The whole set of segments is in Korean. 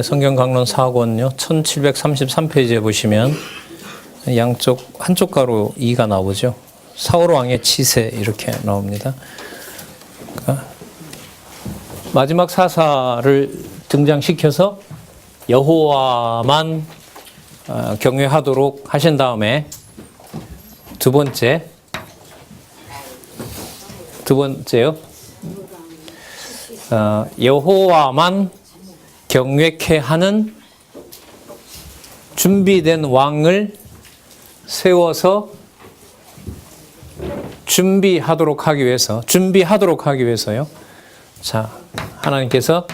성경 강론 4권요 1733페이지에 보시면 양쪽 한쪽 가로 2가 나오죠. 사울 왕의 치세 이렇게 나옵니다. 그러니까 마지막 사사를 등장시켜서 여호와만 경외하도록 하신 다음에 두 번째요. 여호와만 경외케 하는 준비된 왕을 세워서 준비하도록 하기 위해서요. 자, 하나님께서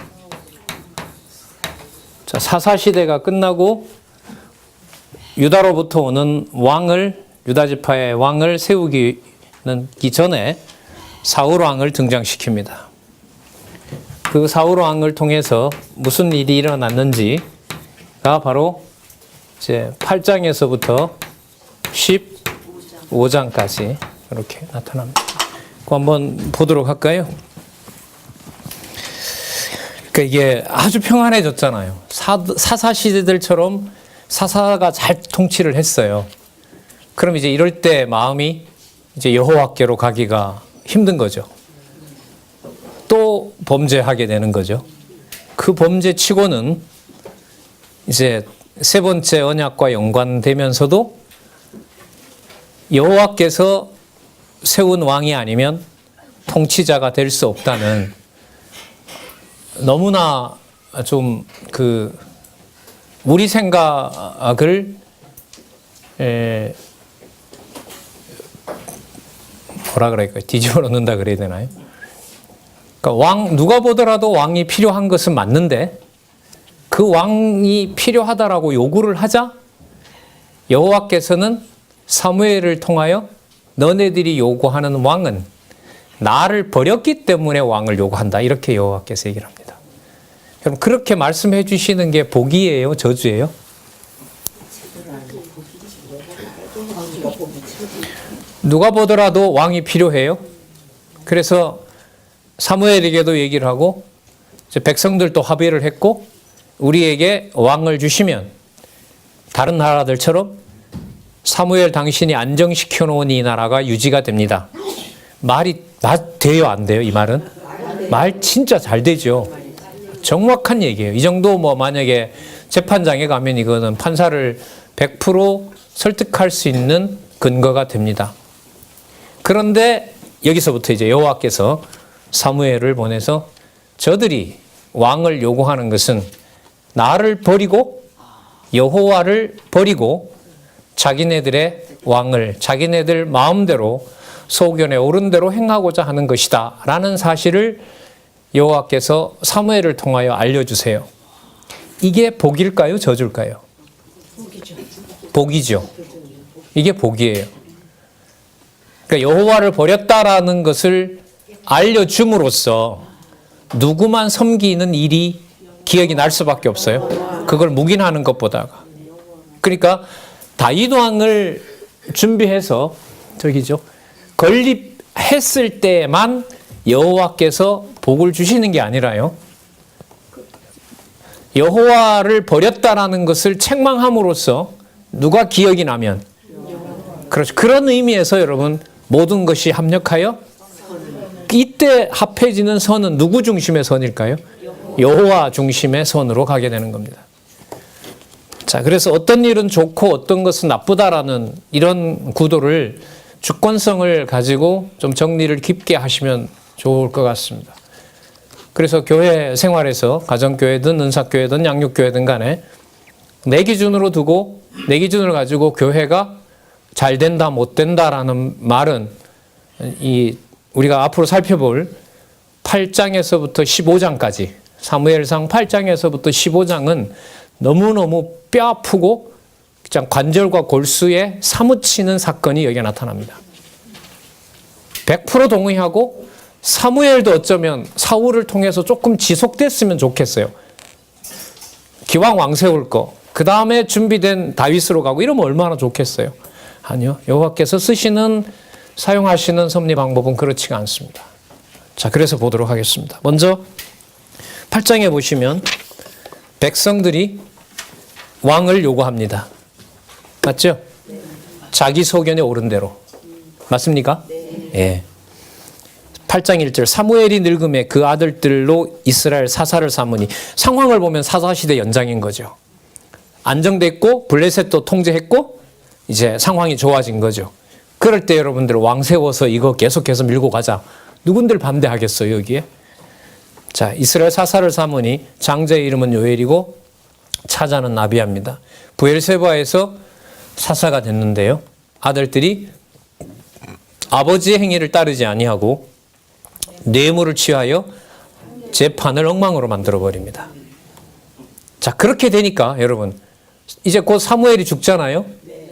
사사 시대가 끝나고 유다로부터 오는 유다 지파의 왕을 세우기 전에 사울 왕을 등장시킵니다. 그 사울 왕을 통해서 무슨 일이 일어났는지가 바로 이제 8장에서부터 15장까지 이렇게 나타납니다. 그거 한번 보도록 할까요? 그러니까 이게 아주 평안해졌잖아요. 사사 시대들처럼 사사가 잘 통치를 했어요. 그럼 이제 이럴 때 마음이 이제 여호와께로 가기가 힘든 거죠. 또 범죄하게 되는 거죠. 그 범죄치고는 이제 세 번째 언약과 연관되면서도 여호와께서 세운 왕이 아니면 통치자가 될 수 없다는 너무나 좀 우리 생각을 뭐라 그럴까요? 뒤집어 놓는다 그래야 되나요? 그러니까 누가 보더라도 왕이 필요한 것은 맞는데 그 왕이 필요하다라고 요구를 하자 여호와께서는 사무엘을 통하여 너네들이 요구하는 왕은 나를 버렸기 때문에 왕을 요구한다. 이렇게 여호와께서 얘기를 합니다. 그럼 그렇게 말씀해 주시는 게 복이에요? 저주예요? 누가 보더라도 왕이 필요해요. 그래서 사무엘에게도 얘기를 하고 이제 백성들도 합의를 했고 우리에게 왕을 주시면 다른 나라들처럼 사무엘 당신이 안정시켜 놓은 이 나라가 유지가 됩니다. 말이 돼요? 안 돼요? 이 말은? 말 진짜 잘 되죠. 정확한 얘기예요. 이 정도 만약에 재판장에 가면 이거는 판사를 100% 설득할 수 있는 근거가 됩니다. 그런데 여기서부터 이제 여호와께서 사무엘을 보내서 저들이 왕을 요구하는 것은 나를 버리고 여호와를 버리고 자기네들의 왕을 자기네들 마음대로 소견에 오른 대로 행하고자 하는 것이다 라는 사실을 여호와께서 사무엘을 통하여 알려주세요. 이게 복일까요? 저주일까요? 복이죠. 이게 복이에요. 그러니까 여호와를 버렸다라는 것을 알려줌으로써 누구만 섬기는 일이 기억이 날 수밖에 없어요. 그걸 묵인하는 것보다가. 그러니까 다윗 왕을 준비해서 건립했을 때만 여호와께서 복을 주시는 게 아니라요. 여호와를 버렸다라는 것을 책망함으로써 누가 기억이 나면 그렇죠. 그런 의미에서 여러분 모든 것이 합력하여 이때 합해지는 선은 누구 중심의 선일까요? 여호와 중심의 선으로 가게 되는 겁니다. 자, 그래서 어떤 일은 좋고 어떤 것은 나쁘다라는 이런 구도를 주권성을 가지고 좀 정리를 깊게 하시면 좋을 것 같습니다. 그래서 교회 생활에서 가정교회든 은사교회든 양육교회든 간에 내 기준으로 두고 내 기준을 가지고 교회가 잘 된다 못 된다라는 말은 우리가 앞으로 살펴볼 8장에서부터 15장까지 사무엘상 8장에서부터 15장은 너무너무 뼈 아프고 그냥 관절과 골수에 사무치는 사건이 여기에 나타납니다. 100% 동의하고 사무엘도 어쩌면 사울을 통해서 조금 지속됐으면 좋겠어요. 기왕 왕 세울 거, 그 다음에 준비된 다윗으로 가고 이러면 얼마나 좋겠어요. 아니요. 여호와께서 사용하시는 섭리 방법은 그렇지가 않습니다. 자, 그래서 보도록 하겠습니다. 먼저 8장에 보시면 백성들이 왕을 요구합니다. 맞죠? 자기 소견에 옳은 대로. 맞습니까? 예. 8장 1절 사무엘이 늙음에 그 아들들로 이스라엘 사사를 삼으니 상황을 보면 사사시대 연장인 거죠. 안정됐고 블레셋도 통제했고 이제 상황이 좋아진 거죠. 그럴 때 여러분들 왕 세워서 이거 계속해서 밀고 가자. 누군들 반대하겠어요 여기에? 자, 이스라엘 사사를 삼으니 장자의 이름은 요엘이고 차자는 나비아입니다. 브엘세바에서 사사가 됐는데요. 아들들이 아버지의 행위를 따르지 아니하고 뇌물을 취하여 재판을 엉망으로 만들어 버립니다. 자, 그렇게 되니까 여러분 이제 곧 사무엘이 죽잖아요.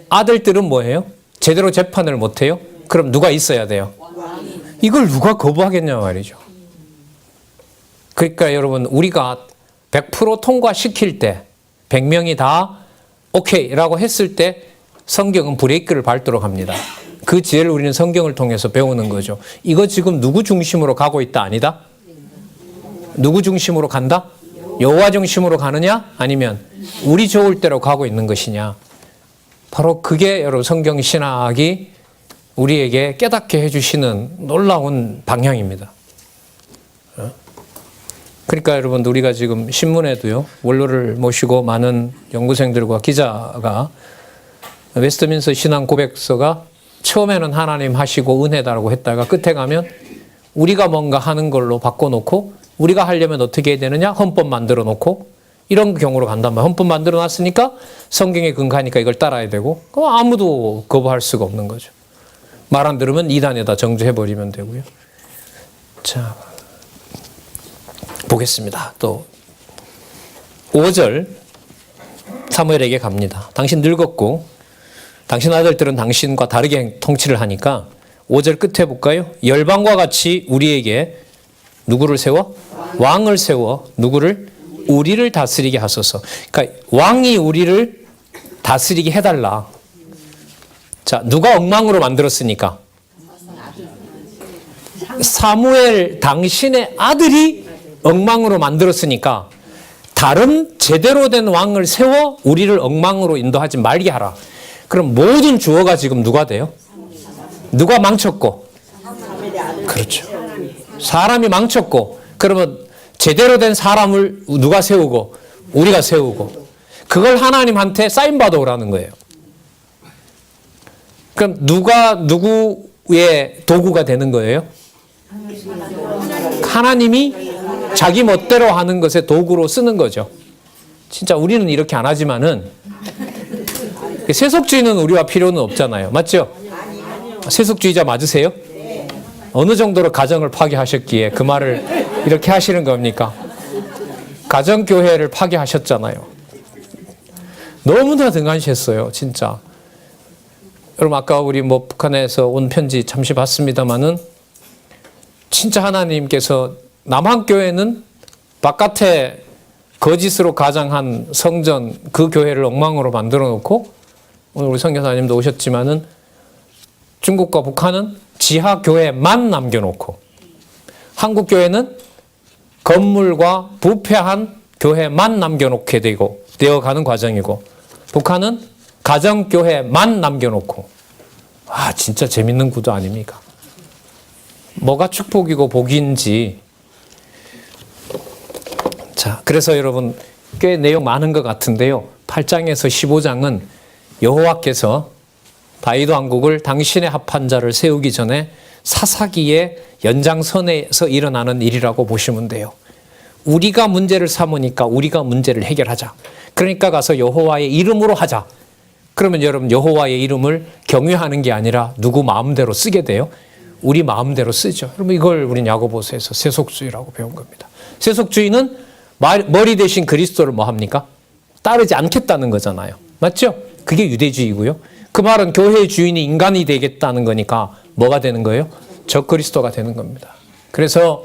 아들들은 뭐해요? 제대로 재판을 못해요? 그럼 누가 있어야 돼요? 이걸 누가 거부하겠냐 말이죠. 그러니까 여러분 우리가 100% 통과시킬 때 100명이 다 오케이라고 했을 때 성경은 브레이크를 밟도록 합니다. 그 지혜를 우리는 성경을 통해서 배우는 거죠. 이거 지금 누구 중심으로 가고 있다 아니다? 누구 중심으로 간다? 여호와 중심으로 가느냐? 아니면 우리 좋을 대로 가고 있는 것이냐? 바로 그게 여러분 성경 신학이 우리에게 깨닫게 해주시는 놀라운 방향입니다. 그러니까 여러분 우리가 지금 신문에도요 원로를 모시고 많은 연구생들과 기자가 웨스트민스터 신앙 고백서가 처음에는 하나님 하시고 은혜다라고 했다가 끝에 가면 우리가 뭔가 하는 걸로 바꿔놓고 우리가 하려면 어떻게 해야 되느냐? 헌법 만들어 놓고 이런 경우로 간단 말이에요. 헌법 만들어 놨으니까 성경에 근거하니까 이걸 따라야 되고 아무도 거부할 수가 없는 거죠. 말 안 들으면 이단에다 정죄해버리면 되고요. 자, 보겠습니다. 또 5절 사무엘에게 갑니다. 당신 늙었고 당신 아들들은 당신과 다르게 통치를 하니까 5절 끝에 볼까요? 열방과 같이 우리에게 누구를 세워? 왕을 세워 누구를? 우리를 다스리게 하소서. 그러니까 왕이 우리를 다스리게 해달라. 자, 누가 엉망으로 만들었으니까? 사무엘 당신의 아들이 엉망으로 만들었으니까 다른 제대로 된 왕을 세워 우리를 엉망으로 인도하지 말게 하라. 그럼 모든 주어가 지금 누가 돼요? 누가 망쳤고? 그렇죠. 사람이 망쳤고 그러면 제대로 된 사람을 누가 세우고? 우리가 세우고 그걸 하나님한테 사인 받아오라는 거예요. 그럼 누가 누구의 도구가 되는 거예요? 하나님이 자기 멋대로 하는 것에 도구로 쓰는 거죠. 진짜 우리는 이렇게 안 하지만은 세속주의는 우리와 필요는 없잖아요. 맞죠? 세속주의자 맞으세요? 어느 정도로 가정을 파괴하셨기에 그 말을 이렇게 하시는 겁니까? 가정교회를 파괴하셨잖아요. 너무나 등한시했어요. 진짜. 여러분 아까 우리 북한에서 온 편지 잠시 봤습니다마는 진짜 하나님께서 남한교회는 바깥에 거짓으로 가장한 성전 그 교회를 엉망으로 만들어 놓고 오늘 우리 선교사님도 오셨지만은 중국과 북한은 지하 교회만 남겨놓고 한국 교회는 건물과 부패한 교회만 남겨놓게 되어가는 과정이고 북한은 가정교회만 남겨놓고 진짜 재밌는 구도 아닙니까? 뭐가 축복이고 복인지. 자, 그래서 여러분 꽤 내용 많은 것 같은데요. 8장에서 15장은 여호와께서 다윗 왕국을 당신의 합한 자를 세우기 전에 사사기의 연장선에서 일어나는 일이라고 보시면 돼요. 우리가 문제를 삼으니까 우리가 문제를 해결하자. 그러니까 가서 여호와의 이름으로 하자. 그러면 여러분 여호와의 이름을 경외하는 게 아니라 누구 마음대로 쓰게 돼요. 우리 마음대로 쓰죠. 여러분 이걸 우린 야고보서에서 세속주의라고 배운 겁니다. 세속주의는 머리 대신 그리스도를 뭐 합니까? 따르지 않겠다는 거잖아요. 맞죠? 그게 유대주의고요. 그 말은 교회의 주인이 인간이 되겠다는 거니까 뭐가 되는 거예요? 적그리스도가 되는 겁니다. 그래서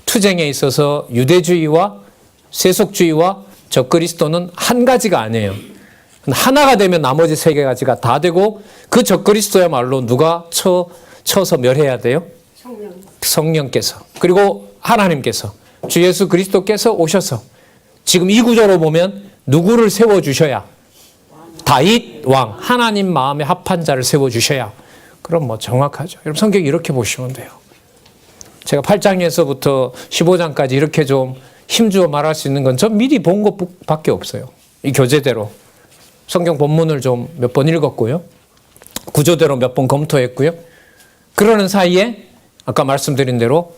투쟁에 있어서 유대주의와 세속주의와 적그리스도는 한 가지가 아니에요. 하나가 되면 나머지 세 가지가 다 되고 그 적그리스도야말로 누가 쳐서 멸해야 돼요? 성령께서. 그리고 하나님께서 주 예수 그리스도께서 오셔서 지금 이 구조로 보면 누구를 세워주셔야? 다윗 왕, 하나님 마음에 합한 자를 세워주셔야. 그럼 뭐 정확하죠. 여러분 성경 이렇게 보시면 돼요. 제가 8장에서부터 15장까지 이렇게 좀 힘주어 말할 수 있는 건 전 미리 본 것밖에 없어요. 이 교재대로. 성경 본문을 좀 몇 번 읽었고요. 구조대로 몇 번 검토했고요. 그러는 사이에 아까 말씀드린 대로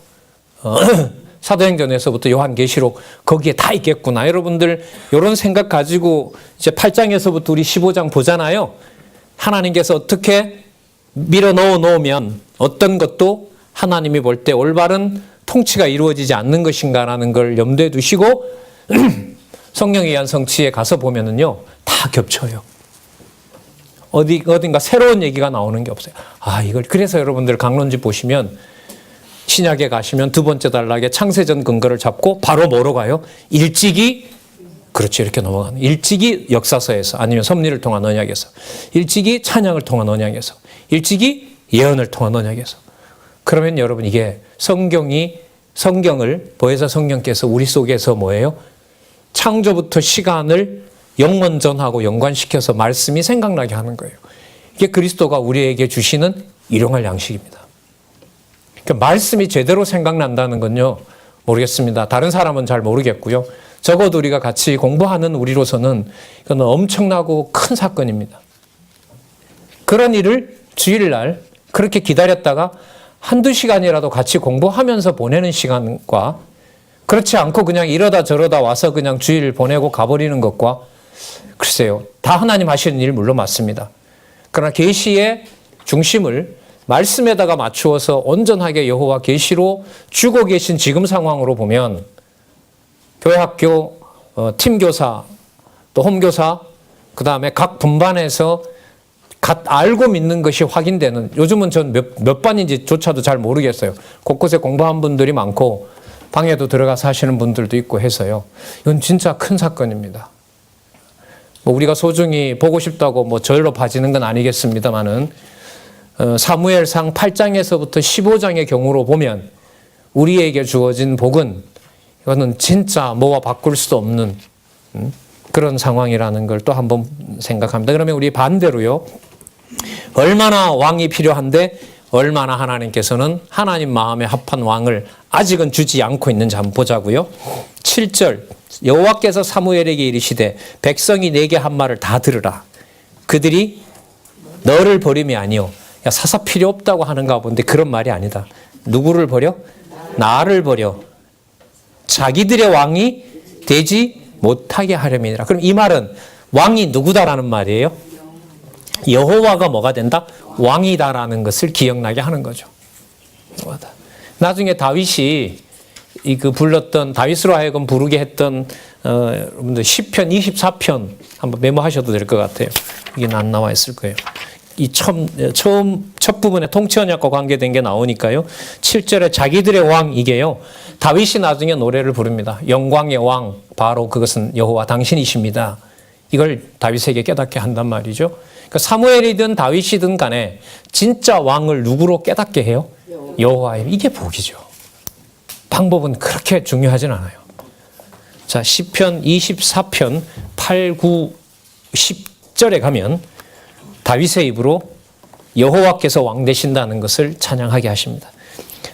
사도행전에서부터 요한계시록 거기에 다 있겠구나. 여러분들 이런 생각 가지고 이제 8장에서부터 우리 15장 보잖아요. 하나님께서 어떻게 밀어 넣어 놓으면 어떤 것도 하나님이 볼 때 올바른 통치가 이루어지지 않는 것인가라는 걸 염두에 두시고 성령에 의한 성취에 가서 보면은요 다 겹쳐요. 어딘가 새로운 얘기가 나오는 게 없어요. 이걸 그래서 여러분들 강론집 보시면 신약에 가시면 두 번째 단락에 창세전 근거를 잡고 바로 뭐로 가요? 일찍이 그렇죠. 이렇게 넘어가는 일찍이 역사서에서 아니면 섭리를 통한 언약에서 일찍이 찬양을 통한 언약에서 일찍이 예언을 통한 언약에서 그러면 여러분 이게 성경을 보혜사 성령께서 우리 속에서 뭐예요? 창조부터 시간을 영원전하고 연관시켜서 말씀이 생각나게 하는 거예요. 이게 그리스도가 우리에게 주시는 일용할 양식입니다. 그러니까 말씀이 제대로 생각난다는 건요. 모르겠습니다. 다른 사람은 잘 모르겠고요. 적어도 우리가 같이 공부하는 우리로서는 이건 엄청나고 큰 사건입니다. 그런 일을 주일날 그렇게 기다렸다가 한두 시간이라도 같이 공부하면서 보내는 시간과 그렇지 않고 그냥 이러다 저러다 와서 그냥 주일 보내고 가버리는 것과 글쎄요. 다 하나님 하시는 일 물론 맞습니다. 그러나 계시의 중심을 말씀에다가 맞추어서 온전하게 여호와 계시로 주고 계신 지금 상황으로 보면 교회학교 팀교사 또 홈교사 그다음에 각 분반에서 알고 믿는 것이 확인되는 요즘은 전 몇 반인지조차도 잘 모르겠어요. 곳곳에 공부한 분들이 많고 방에도 들어가서 하시는 분들도 있고 해서요. 이건 진짜 큰 사건입니다. 뭐 우리가 소중히 보고 싶다고 뭐 절로 봐지는 건 아니겠습니다만은 사무엘상 8장에서부터 15장의 경우로 보면 우리에게 주어진 복은 이거는 진짜 뭐와 바꿀 수 없는 그런 상황이라는 걸 또 한번 생각합니다. 그러면 우리 반대로요. 얼마나 왕이 필요한데 얼마나 하나님께서는 하나님 마음에 합한 왕을 아직은 주지 않고 있는지 한번 보자고요. 7절 여호와께서 사무엘에게 이르시되 백성이 내게 한 말을 다 들으라. 그들이 너를 버림이 아니요. 야, 사사 필요 없다고 하는가 본데 그런 말이 아니다. 누구를 버려? 나를 버려. 자기들의 왕이 되지 못하게 하려니라. 그럼 이 말은 왕이 누구다라는 말이에요? 여호와가 뭐가 된다? 왕이다라는 것을 기억나게 하는 거죠. 나중에 다윗이 불렀던 다윗으로 하여금 부르게 했던 여러분들 시편 24편 한번 메모하셔도 될 것 같아요. 이게 안 나와 있을 거예요. 이 처음 첫 부분에 통치 언약과 관계된 게 나오니까요. 7절에 자기들의 왕 이게요. 다윗이 나중에 노래를 부릅니다. 영광의 왕 바로 그것은 여호와 당신이십니다. 이걸 다윗에게 깨닫게 한단 말이죠. 그러니까 사무엘이든 다윗이든 간에 진짜 왕을 누구로 깨닫게 해요? 여호와예요. 이게 복이죠. 방법은 그렇게 중요하진 않아요. 자, 시편 24편 8, 9, 10절에 가면 다윗의 입으로 여호와께서 왕 되신다는 것을 찬양하게 하십니다.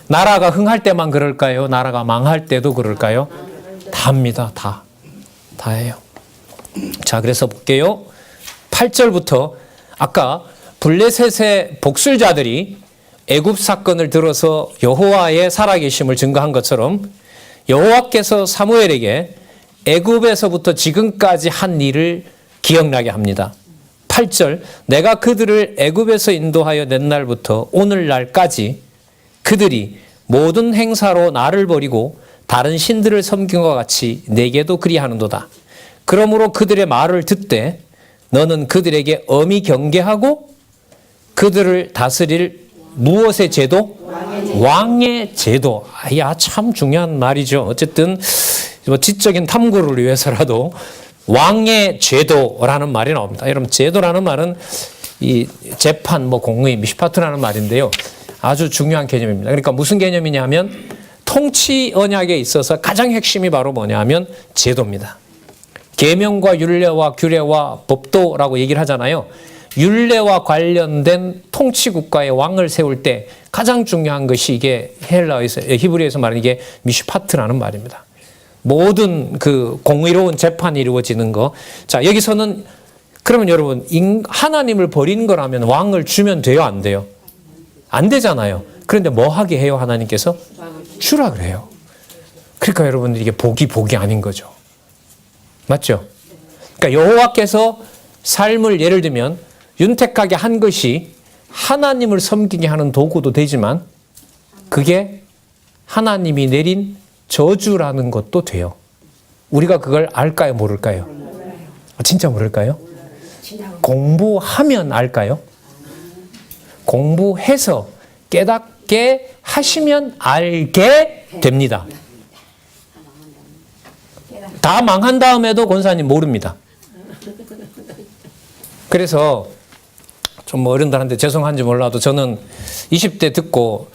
나라가 흥할 때만 그럴까요? 나라가 망할 때도 그럴까요? 다입니다. 다예요. 자, 그래서 볼게요. 8절부터 아까 블레셋의 복술자들이 애굽 사건을 들어서 여호와의 살아계심을 증거한 것처럼 여호와께서 사무엘에게 애굽에서부터 지금까지 한 일을 기억나게 합니다. 8절 내가 그들을 애굽에서 인도하여 낸 날부터 오늘날까지 그들이 모든 행사로 나를 버리고 다른 신들을 섬긴 것 같이 내게도 그리하는도다. 그러므로 그들의 말을 듣되 너는 그들에게 엄히 경계하고 그들을 다스릴 무엇의 제도? 왕의 제도. 야, 참 중요한 말이죠. 어쨌든 지적인 탐구를 위해서라도 왕의 제도라는 말이 나옵니다. 여러분, 제도라는 말은 이 재판, 공의, 미시파트라는 말인데요. 아주 중요한 개념입니다. 그러니까 무슨 개념이냐 하면 통치 언약에 있어서 가장 핵심이 바로 뭐냐 하면 제도입니다. 계명과 율례와 규례와 법도라고 얘기를 하잖아요. 율례와 관련된 통치 국가의 왕을 세울 때 가장 중요한 것이 이게 헬라에서 히브리에서 말하는 이게 미슈파트라는 말입니다. 모든 그 공의로운 재판이 이루어지는 거. 자, 여기서는 그러면 여러분 하나님을 버리는 거라면 왕을 주면 돼요, 안 돼요? 안 되잖아요. 그런데 뭐 하게 해요, 하나님께서? 주라 그래요. 그러니까 여러분들 이게 복이 아닌 거죠. 맞죠? 그러니까 여호와께서 삶을 예를 들면 윤택하게 한 것이 하나님을 섬기게 하는 도구도 되지만 그게 하나님이 내린 저주라는 것도 돼요. 우리가 그걸 알까요, 모를까요? 진짜 모를까요? 공부하면 알까요? 공부해서 깨닫게 하시면 알게 됩니다. 다 망한 다음에도 권사님 모릅니다. 그래서 좀 어른들한테 죄송한지 몰라도 저는 20대 듣고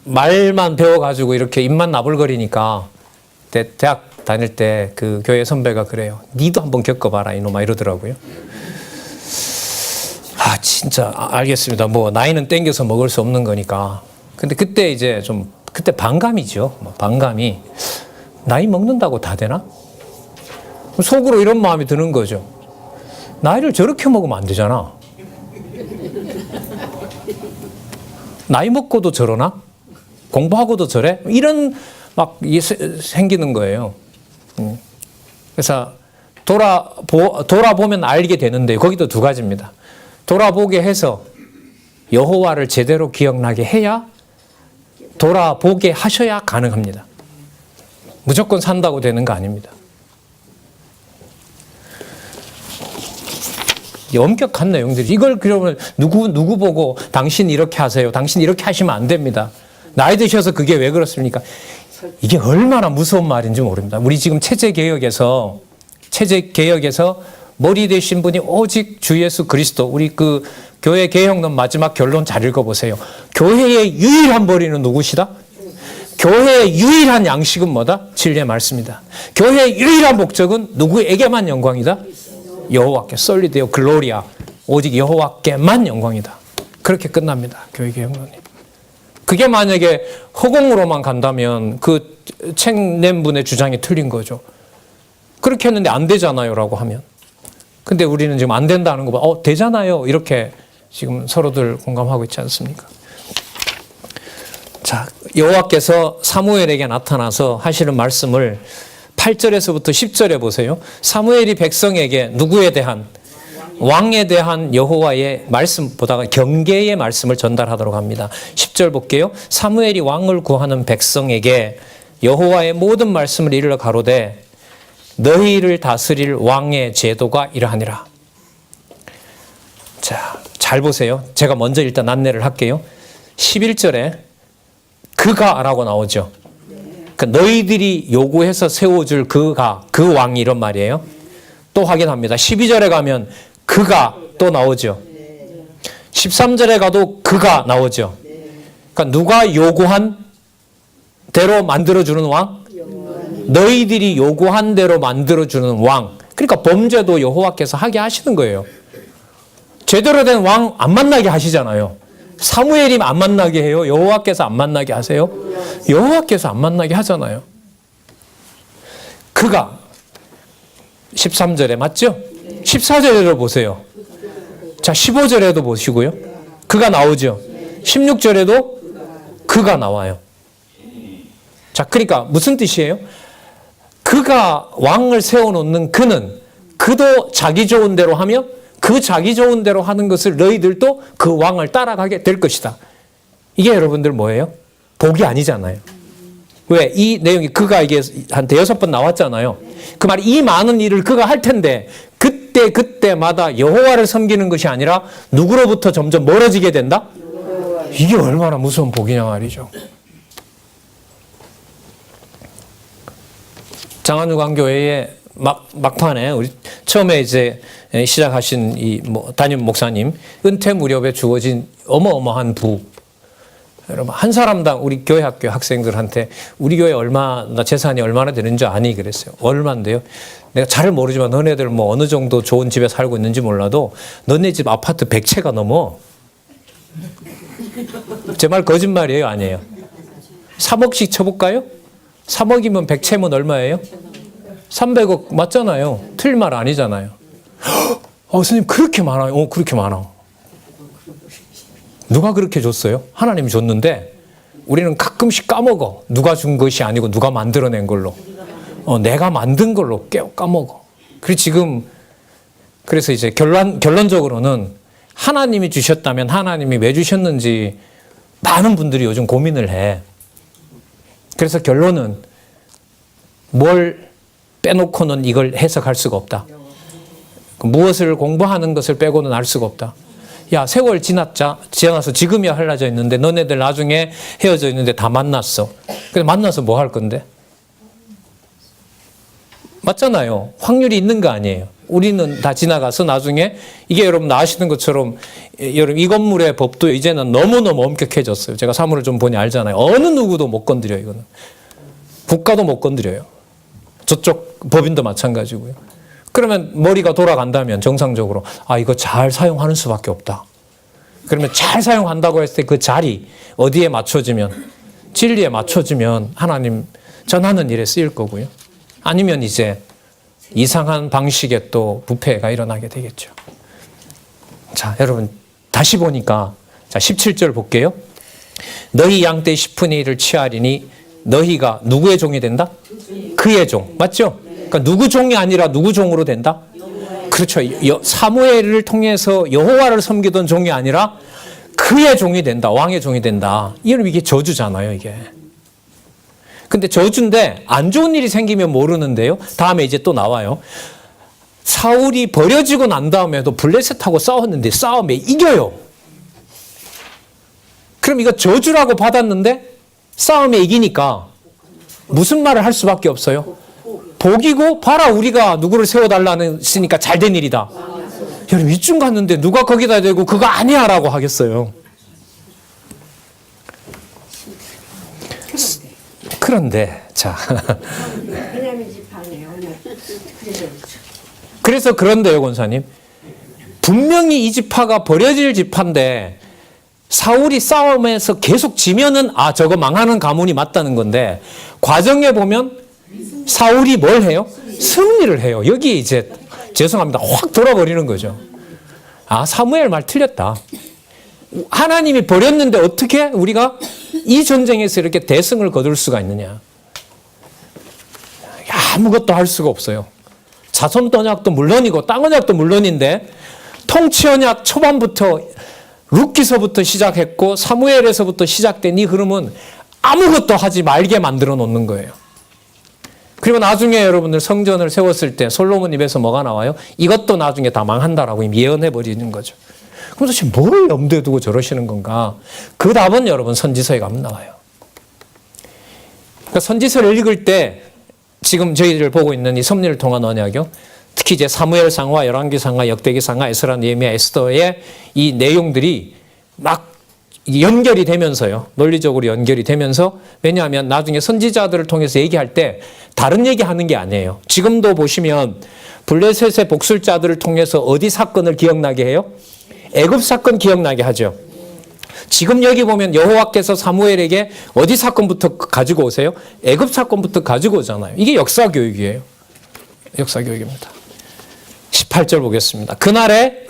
말만 배워가지고 이렇게 입만 나불거리니까 대학 다닐 때 그 교회 선배가 그래요. 니도 한번 겪어봐라 이놈아 이러더라고요. 아 진짜 알겠습니다. 뭐 나이는 땡겨서 먹을 수 없는 거니까. 근데 그때 이제 좀 그때 반감이죠. 반감이 나이 먹는다고 다 되나? 속으로 이런 마음이 드는 거죠. 나이를 저렇게 먹으면 안 되잖아. 나이 먹고도 저러나? 공부하고도 저래? 이런 막 생기는 거예요. 그래서 돌아보면 알게 되는데 거기도 두 가지입니다. 돌아보게 해서 여호와를 제대로 기억나게 해야 돌아보게 하셔야 가능합니다. 무조건 산다고 되는 거 아닙니다. 엄격한 내용들이 이걸 그러면 누구 보고 당신 이렇게 하세요. 당신 이렇게 하시면 안 됩니다. 나이 드셔서 그게 왜 그렇습니까? 이게 얼마나 무서운 말인지 모릅니다. 우리 지금 체제개혁에서 머리 되신 분이 오직 주 예수 그리스도. 우리 그 교회 개혁론 마지막 결론 잘 읽어보세요. 교회의 유일한 머리는 누구시다? 교회의 유일한 양식은 뭐다? 진리의 말씀이다. 교회의 유일한 목적은 누구에게만 영광이다? 여호와께 솔리데오 글로리아. 오직 여호와께만 영광이다. 그렇게 끝납니다. 교회 개혁론이. 그게 만약에 허공으로만 간다면 그 책 낸 분의 주장이 틀린 거죠. 그렇게 했는데 안 되잖아요 라고 하면. 근데 우리는 지금 안 된다는 거 봐. 되잖아요. 이렇게 지금 서로들 공감하고 있지 않습니까? 자, 여호와께서 사무엘에게 나타나서 하시는 말씀을 8절에서부터 10절에 보세요. 사무엘이 백성에게 누구에 대한? 왕에 대한 여호와의 말씀 보다가 경계의 말씀을 전달하도록 합니다. 10절 볼게요. 사무엘이 왕을 구하는 백성에게 여호와의 모든 말씀을 이르러 가로되 너희를 다스릴 왕의 제도가 이러하니라. 자, 잘 보세요. 제가 먼저 일단 안내를 할게요. 11절에 그가라고 나오죠. 그러니까 너희들이 요구해서 세워줄 그가, 그 왕이 이런 말이에요. 또 확인합니다. 12절에 가면 그가 또 나오죠. 13절에 가도 그가 나오죠. 그러니까 누가 요구한 대로 만들어주는 왕? 너희들이 요구한 대로 만들어주는 왕. 그러니까 범죄도 여호와께서 하게 하시는 거예요. 제대로 된 왕 안 만나게 하시잖아요. 사무엘이 안 만나게 해요? 여호와께서 안 만나게 하세요? 여호와께서 안 만나게 하잖아요. 그가 13절에 맞죠? 14절에도 보세요. 자, 15절에도 보시고요. 그가 나오죠. 16절에도 그가 나와요. 자, 그러니까 무슨 뜻이에요? 그가 왕을 세워놓는 그는 그도 자기 좋은 대로 하며 그 자기 좋은 대로 하는 것을 너희들도 그 왕을 따라가게 될 것이다. 이게 여러분들 뭐예요? 복이 아니잖아요. 왜? 이 내용이 그가 이게 한 6번 나왔잖아요. 그 말이 이 많은 일을 그가 할 텐데 그때마다 여호와를 섬기는 것이 아니라 누구로부터 점점 멀어지게 된다? 이게 얼마나 무서운 복이냐 말이죠. 장안유광교회의 막판에 우리 처음에 이제 시작하신 이 담임 목사님 은퇴 무렵에 주어진 어마어마한 부 여러분 한 사람당 우리 교회 학교 학생들한테 우리 교회 얼마나 재산이 얼마나 되는 줄 아니 그랬어요. 얼마인데요? 내가 잘 모르지만 너네들 뭐 어느 정도 좋은 집에 살고 있는지 몰라도 너네 집 아파트 100채가 넘어. 제 말 거짓말이에요? 아니에요? 3억씩 쳐볼까요? 3억이면 100채면 얼마예요? 300억 맞잖아요. 틀린 말 아니잖아요. 스님 그렇게 많아요? 그렇게 많아. 누가 그렇게 줬어요? 하나님이 줬는데 우리는 가끔씩 까먹어. 누가 준 것이 아니고 누가 만들어낸 걸로. 내가 만든 걸로 까먹어. 그래서 이제 결론적으로는 하나님이 주셨다면 하나님이 왜 주셨는지 많은 분들이 요즘 고민을 해. 그래서 결론은 뭘 빼놓고는 이걸 해석할 수가 없다. 무엇을 공부하는 것을 빼고는 알 수가 없다. 야, 세월 지나서 지금이야 할라져 있는데 너네들 나중에 헤어져 있는데 다 만났어. 근데 만나서 뭐 할 건데? 맞잖아요. 확률이 있는 거 아니에요. 우리는 다 지나가서 나중에 이게 여러분 아시는 것처럼 여러분 이 건물의 법도 이제는 너무너무 엄격해졌어요. 제가 사물을 좀 보니 알잖아요. 어느 누구도 못 건드려요. 이거는. 국가도 못 건드려요. 저쪽 법인도 마찬가지고요. 그러면 머리가 돌아간다면 정상적으로 이거 잘 사용하는 수밖에 없다. 그러면 잘 사용한다고 했을 때 그 자리 어디에 맞춰지면 진리에 맞춰지면 하나님 전하는 일에 쓰일 거고요. 아니면 이제 이상한 방식의 또 부패가 일어나게 되겠죠. 자, 여러분 다시 보니까 자 17절 볼게요. 너희 양떼 10분의 1을 취하리니 너희가 누구의 종이 된다? 그의 종. 맞죠? 그러니까 누구 종이 아니라 누구 종으로 된다? 그렇죠. 사무엘을 통해서 여호와를 섬기던 종이 아니라 그의 종이 된다. 왕의 종이 된다. 이게 저주잖아요, 이게. 근데 저주인데 안 좋은 일이 생기면 모르는데요. 다음에 이제 또 나와요. 사울이 버려지고 난 다음에도 블레셋하고 싸웠는데 싸움에 이겨요. 그럼 이거 저주라고 받았는데 싸움에 이기니까 무슨 말을 할 수밖에 없어요? 복이고 봐라 우리가 누구를 세워달라는 했으니까 잘된 일이다. 여러분 이쯤 갔는데 누가 거기다 대고 그거 아니야 라고 하겠어요. 그런데 자 그래서 그런데요 권사님 분명히 이 지파가 버려질 지파인데 사울이 싸움에서 계속 지면은 저거 망하는 가문이 맞다는 건데 과정에 보면 사울이 뭘 해요? 승리를 해요. 여기에 이제 죄송합니다. 확 돌아버리는 거죠. 사무엘 말 틀렸다. 하나님이 버렸는데 어떻게 우리가 이 전쟁에서 이렇게 대승을 거둘 수가 있느냐. 아무것도 할 수가 없어요. 자손 언약도 물론이고 땅 언약도 물론인데 통치 언약 초반부터 룻기서부터 시작했고 사무엘에서부터 시작된 이 흐름은 아무것도 하지 말게 만들어 놓는 거예요. 그리고 나중에 여러분들 성전을 세웠을 때 솔로몬 입에서 뭐가 나와요? 이것도 나중에 다 망한다라고 이미 예언해 버리는 거죠. 그럼 도대체 뭘 염두에 두고 저러시는 건가? 그 답은 여러분 선지서에 가면 나와요. 그러니까 선지서를 읽을 때 지금 저희들 보고 있는 이 섭리를 통한 언약이요. 특히 이제 사무엘상과 열왕기상과 역대기상과 에스라 느헤미야 에스더의 이 내용들이 막 연결이 되면서요. 논리적으로 연결이 되면서 왜냐하면 나중에 선지자들을 통해서 얘기할 때 다른 얘기하는 게 아니에요. 지금도 보시면 블레셋의 복술자들을 통해서 어디 사건을 기억나게 해요? 애굽 사건 기억나게 하죠. 지금 여기 보면 여호와께서 사무엘에게 어디 사건부터 가지고 오세요? 애굽 사건부터 가지고 오잖아요. 이게 역사 교육이에요. 역사 교육입니다. 18절 보겠습니다. 그날에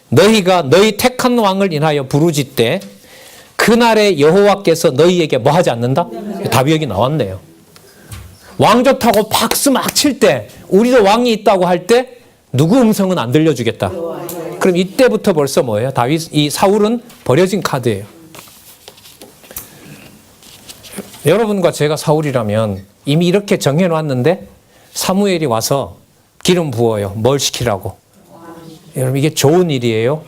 너희가 너희 택한 왕을 인하여 부르짖되 그날에 여호와께서 너희에게 뭐 하지 않는다? 답이 여기 나왔네요. 왕 좋다고 박수 막 칠 때 우리도 왕이 있다고 할 때 누구 음성은 안 들려주겠다. 그럼 이때부터 벌써 뭐예요? 이 사울은 버려진 카드예요. 여러분과 제가 사울이라면 이미 이렇게 정해놨는데 사무엘이 와서 기름 부어요. 뭘 시키라고. 여러분 이게 좋은 일이에요?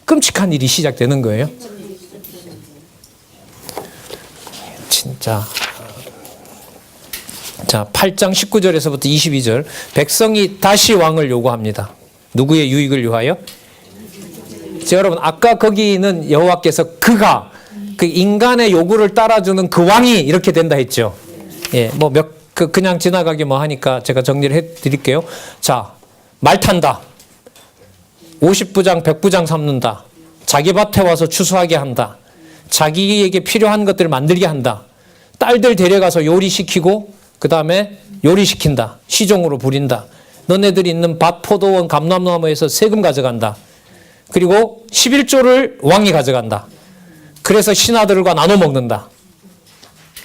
끔찍한 일이 시작되는 거예요? 진짜. 자, 8장 19절에서부터 22절. 백성이 다시 왕을 요구합니다. 누구의 유익을 위하여? 자, 여러분 아까 거기는 여호와께서 그가 그 인간의 요구를 따라주는 그 왕이 이렇게 된다 했죠. 예, 뭐 그냥 지나가기 뭐 하니까 제가 정리를 해 드릴게요. 자, 말 탄다. 50부장, 100부장 삼는다. 자기 밭에 와서 추수하게 한다. 자기에게 필요한 것들을 만들게 한다. 딸들 데려가서 요리시키고 그 다음에 요리시킨다. 시종으로 부린다. 너네들이 있는 밭, 포도원, 감람나무에서 세금 가져간다. 그리고 11조를 왕이 가져간다. 그래서 신하들과 나눠 먹는다.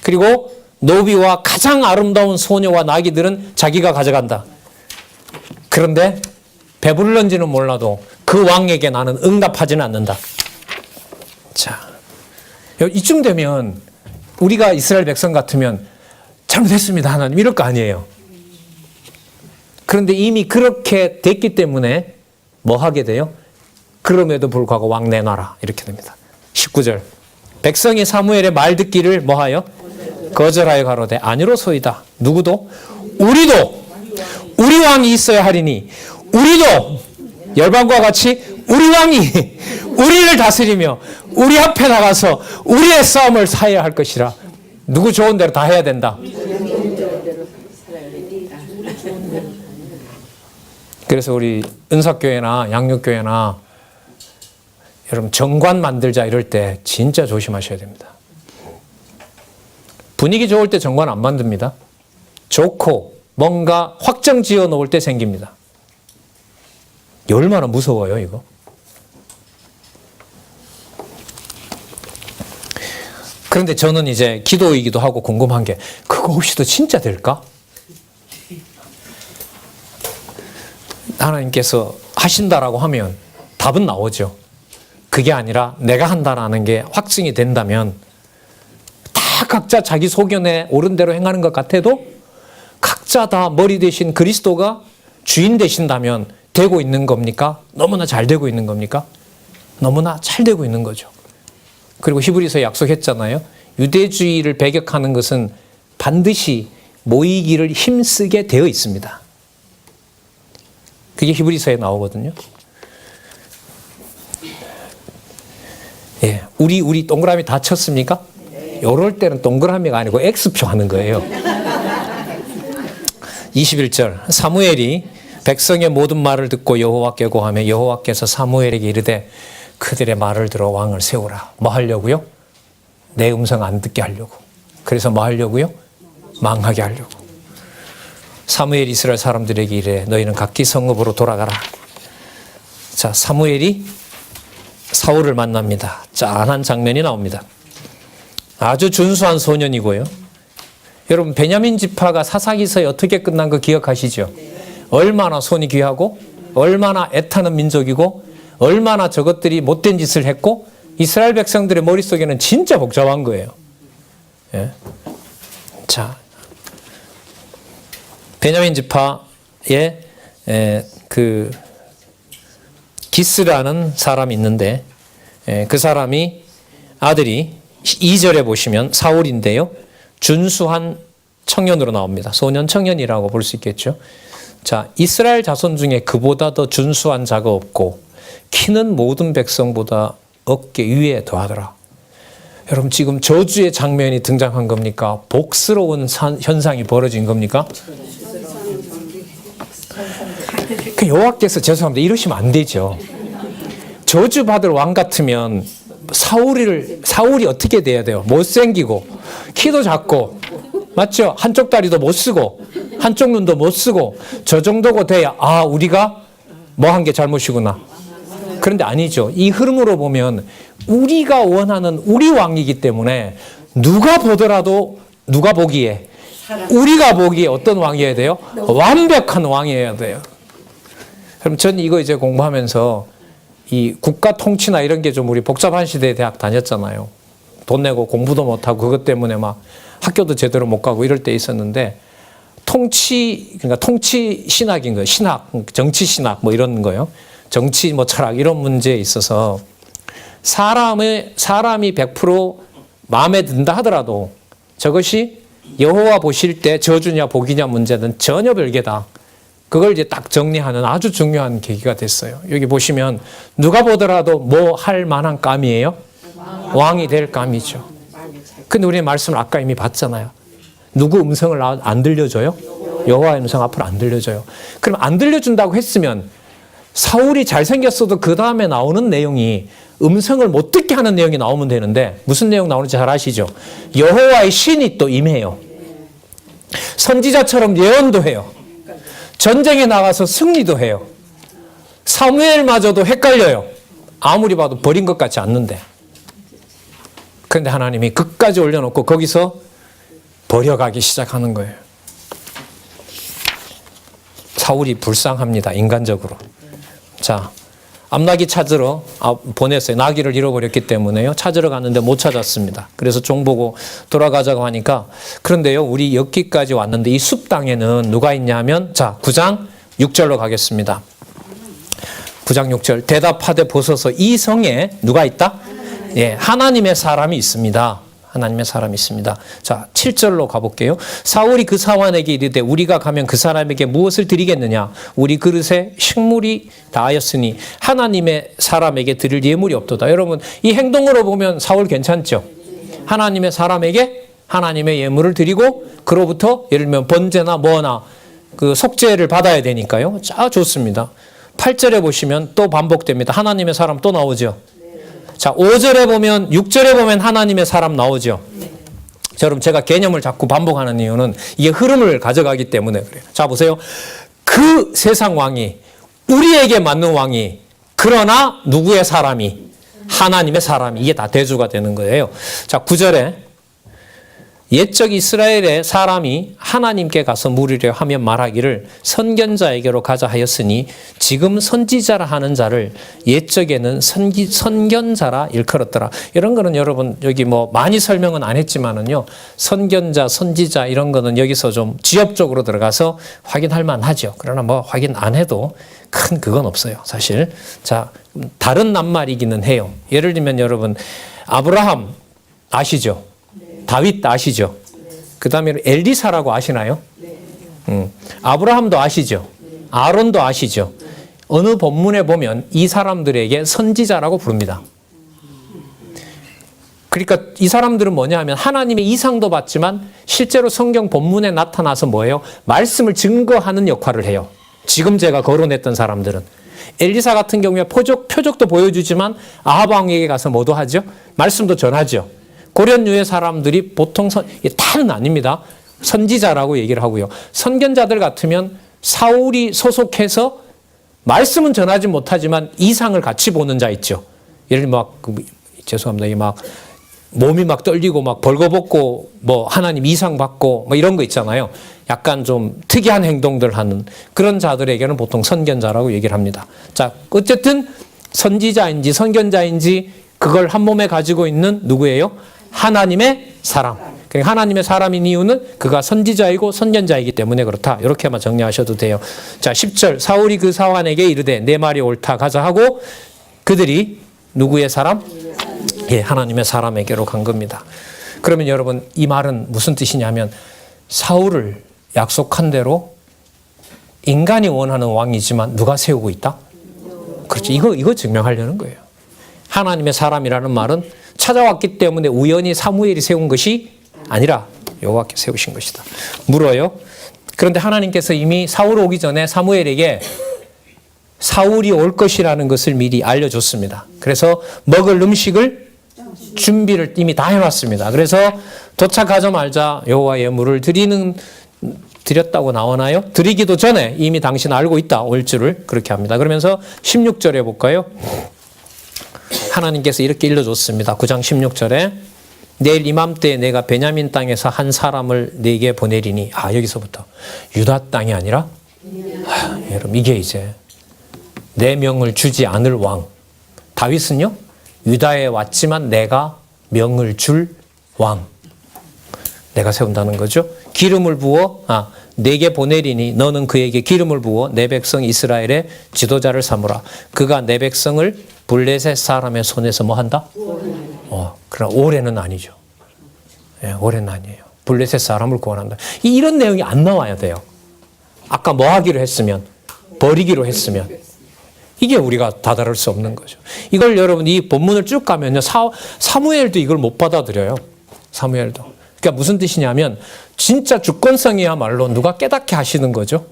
그리고 노비와 가장 아름다운 소녀와 나귀들은 자기가 가져간다. 그런데 배불른지는 몰라도 그 왕에게 나는 응답하지는 않는다. 자, 이쯤 되면 우리가 이스라엘 백성 같으면 잘못했습니다 하나님 이럴 거 아니에요. 그런데 이미 그렇게 됐기 때문에 뭐 하게 돼요? 그럼에도 불구하고 왕 내놔라 이렇게 됩니다. 19절 백성이 사무엘의 말 듣기를 뭐하여? 거절하여 가로되 아니로소이다. 누구도? 우리도 우리 왕이 있어야 하리니 우리도 열방과 같이 우리 왕이 우리를 다스리며 우리 앞에 나가서 우리의 싸움을 사야 할 것이라. 누구 좋은 대로 다 해야 된다. 그래서 우리 은사교회나 양육교회나 여러분 정관 만들자 이럴 때 진짜 조심하셔야 됩니다. 분위기 좋을 때 정관 안 만듭니다. 좋고 뭔가 확정 지어 놓을 때 생깁니다. 얼마나 무서워요 이거. 그런데 저는 이제 기도이기도 하고 궁금한 게 그거 없이도 진짜 될까? 하나님께서 하신다라고 하면 답은 나오죠. 그게 아니라 내가 한다라는 게 확증이 된다면 다 각자 자기 소견에 옳은 대로 행하는 것 같아도 각자 다 머리 대신 그리스도가 주인 되신다면 되고 있는 겁니까? 너무나 잘 되고 있는 겁니까? 너무나 잘 되고 있는 거죠. 그리고 히브리서에 약속했잖아요. 유대주의를 배격하는 것은 반드시 모이기를 힘쓰게 되어 있습니다. 그게 히브리서에 나오거든요. 예, 우리 동그라미 다 쳤습니까? 이럴 때는 동그라미가 아니고 X표 하는 거예요. 21절 사무엘이 백성의 모든 말을 듣고 여호와께 고하며 여호와께서 사무엘에게 이르되 그들의 말을 들어 왕을 세우라. 뭐 하려고요? 내 음성 안 듣게 하려고. 그래서 뭐 하려고요? 망하게 하려고. 사무엘이 이스라엘 사람들에게 이르되 너희는 각기 성읍으로 돌아가라. 자, 사무엘이 사울을 만납니다. 짠한 장면이 나옵니다. 아주 준수한 소년이고요. 여러분 베냐민 지파가 사사기서에 어떻게 끝난 거 기억하시죠? 얼마나 손이 귀하고 얼마나 애타는 민족이고 얼마나 저것들이 못된 짓을 했고 이스라엘 백성들의 머릿속에는 진짜 복잡한 거예요. 예. 자, 베냐민 지파에 그 기스라는 사람이 있는데 그 사람이 아들이 2절에 보시면 사울인데요. 준수한 청년으로 나옵니다. 소년 청년이라고 볼 수 있겠죠. 자, 이스라엘 자손 중에 그보다 더 준수한 자가 없고 키는 모든 백성보다 어깨 위에 더하더라. 여러분 지금 저주의 장면이 등장한 겁니까? 복스러운 현상이 벌어진 겁니까? 그 여호와께서 죄송합니다. 이러시면 안 되죠. 저주받을 왕 같으면 사울이 어떻게 돼야 돼요? 못생기고 키도 작고 맞죠? 한쪽 다리도 못 쓰고 한쪽 눈도 못 쓰고 저 정도고 돼야 우리가 뭐 한 게 잘못이구나. 그런데 아니죠. 이 흐름으로 보면 우리가 원하는 우리 왕이기 때문에 누가 보더라도 누가 보기에 우리가 보기에 어떤 왕이어야 돼요? 완벽한 왕이어야 돼요. 그럼 전 이거 이제 공부하면서 이 국가 통치나 이런 게 좀 우리 복잡한 시대에 대학 다녔잖아요. 돈 내고 공부도 못하고 그것 때문에 막 학교도 제대로 못 가고 이럴 때 있었는데 그러니까 통치 신학인 거예요. 신학, 정치 신학 뭐 이런 거요. 정치 뭐 철학 이런 문제에 있어서 사람이 100% 마음에 든다 하더라도 저것이 여호와 보실 때 저주냐 복이냐 문제는 전혀 별개다. 그걸 이제 딱 정리하는 아주 중요한 계기가 됐어요. 여기 보시면 누가 보더라도 뭐 할 만한 감이에요? 왕이 될 감이죠. 근데 우리의 말씀을 아까 이미 봤잖아요. 누구 음성을 안 들려줘요? 여호와의 음성 앞으로 안 들려줘요. 그럼 안 들려준다고 했으면 사울이 잘생겼어도 그 다음에 나오는 내용이 음성을 못 듣게 하는 내용이 나오면 되는데 무슨 내용 나오는지 잘 아시죠? 여호와의 신이 또 임해요. 선지자처럼 예언도 해요. 전쟁에 나가서 승리도 해요. 사무엘마저도 헷갈려요. 아무리 봐도 버린 것 같지 않는데. 그런데 하나님이 끝까지 올려놓고 거기서 버려가기 시작하는 거예요. 사울이 불쌍합니다. 인간적으로. 자, 암나귀 찾으러 보냈어요. 나귀를 잃어버렸기 때문에요. 찾으러 갔는데 못 찾았습니다. 그래서 종 보고 돌아가자고 하니까 그런데요. 우리 여기까지 왔는데 이 숲 땅에는 누가 있냐 하면 자 9장 6절로 가겠습니다. 9장 6절 대답하되 보소서 이 성에 누가 있다? 예, 하나님의 사람이 있습니다. 하나님의 사람이 있습니다. 자, 7절로 가볼게요. 사울이 그 사환에게 이르되 우리가 가면 그 사람에게 무엇을 드리겠느냐? 우리 그릇에 식물이 다하였으니 하나님의 사람에게 드릴 예물이 없도다. 여러분, 이 행동으로 보면 사울 괜찮죠? 하나님의 사람에게 하나님의 예물을 드리고 그로부터 예를 들면 번제나 뭐나 그 속죄를 받아야 되니까요. 자, 좋습니다. 8절에 보시면 또 반복됩니다. 하나님의 사람 또 나오죠. 자, 5절에 보면, 6절에 보면 하나님의 사람 나오죠. 자, 여러분, 제가 개념을 자꾸 반복하는 이유는 이게 흐름을 가져가기 때문에 그래요. 자, 보세요. 그 세상 왕이, 우리에게 맞는 왕이, 그러나 누구의 사람이? 하나님의 사람이. 이게 다 대조가 되는 거예요. 자, 9절에 옛적 이스라엘의 사람이 하나님께 가서 물으려 하면 말하기를 선견자에게로 가자 하였으니 지금 선지자라 하는 자를 옛적에는 선견자라 일컬었더라. 이런 거는 여러분 여기 뭐 많이 설명은 안 했지만은요. 선견자, 선지자 이런 거는 여기서 좀 지엽적으로 들어가서 확인할 만하죠. 그러나 뭐 확인 안 해도 큰 그건 없어요. 사실. 자, 다른 낱말이기는 해요. 예를 들면 여러분 아브라함 아시죠? 다윗 아시죠? 그 다음에 엘리사라고 아시나요? 아브라함도 아시죠? 아론도 아시죠? 어느 본문에 보면 이 사람들에게 선지자라고 부릅니다. 그러니까 이 사람들은 뭐냐 하면 하나님의 이상도 받지만 실제로 성경 본문에 나타나서 뭐예요? 말씀을 증거하는 역할을 해요. 지금 제가 거론했던 사람들은. 엘리사 같은 경우에 표적도 보여주지만 아합 왕에게 가서 뭐도 하죠? 말씀도 전하죠. 고련유의 사람들이 보통 다는 아닙니다. 선지자라고 얘기를 하고요. 선견자들 같으면 사울이 소속해서 말씀은 전하지 못하지만 이상을 같이 보는 자 있죠. 예를 들면 죄송합니다. 이 몸이 막 떨리고 막 벌거벗고 뭐 하나님 이상 받고 뭐 이런 거 있잖아요. 약간 좀 특이한 행동들 하는 그런 자들에게는 보통 선견자라고 얘기를 합니다. 자, 어쨌든 선지자인지 선견자인지 그걸 한 몸에 가지고 있는 누구예요? 하나님의 사람. 그러니까 하나님의 사람인 이유는 그가 선지자이고 선견자이기 때문에 그렇다. 이렇게만 정리하셔도 돼요. 자, 10절 사울이 그 사환에게 이르되 내 말이 옳다 가자 하고 그들이 누구의 사람? 예, 하나님의 사람에게로 간 겁니다. 그러면 여러분 이 말은 무슨 뜻이냐면 사울을 약속한 대로 인간이 원하는 왕이지만 누가 세우고 있다? 그렇죠. 이거 증명하려는 거예요. 하나님의 사람이라는 말은 찾아왔기 때문에 우연히 사무엘이 세운 것이 아니라 여호와께 세우신 것이다. 물어요. 그런데 하나님께서 이미 사울 오기 전에 사무엘에게 사울이 올 것이라는 것을 미리 알려줬습니다. 그래서 먹을 음식을 준비를 이미 다 해놨습니다. 그래서 도착하자마자 여호와의 예물을 드렸다고 나오나요? 드리기도 전에 이미 당신 알고 있다 올 줄을 그렇게 합니다. 그러면서 16절에 볼까요? 하나님께서 이렇게 일러줬습니다. 9장 16절에 내일 이맘때에 내가 베냐민 땅에서 한 사람을 네게 보내리니 여기서부터 유다 땅이 아니라 여러분 이게 이제 내 명을 주지 않을 왕 다윗은요 유다에 왔지만 내가 명을 줄 왕 내가 세운다는 거죠. 기름을 부어 내게 보내리니 너는 그에게 기름을 부어 내 백성 이스라엘의 지도자를 삼으라. 그가 내 백성을 블레셋 사람의 손에서 뭐 한다? 그러나 올해는 아니죠. 예, 올해는 아니에요. 블레셋 사람을 구원한다. 이런 내용이 안 나와야 돼요. 아까 뭐 하기로 했으면 버리기로 했으면 이게 우리가 다다를 수 없는 거죠. 이걸 여러분 이 본문을 쭉 가면요. 사무엘도 이걸 못 받아들여요. 사무엘도. 그러니까 무슨 뜻이냐면 진짜 주권성이야말로 누가 깨닫게 하시는 거죠.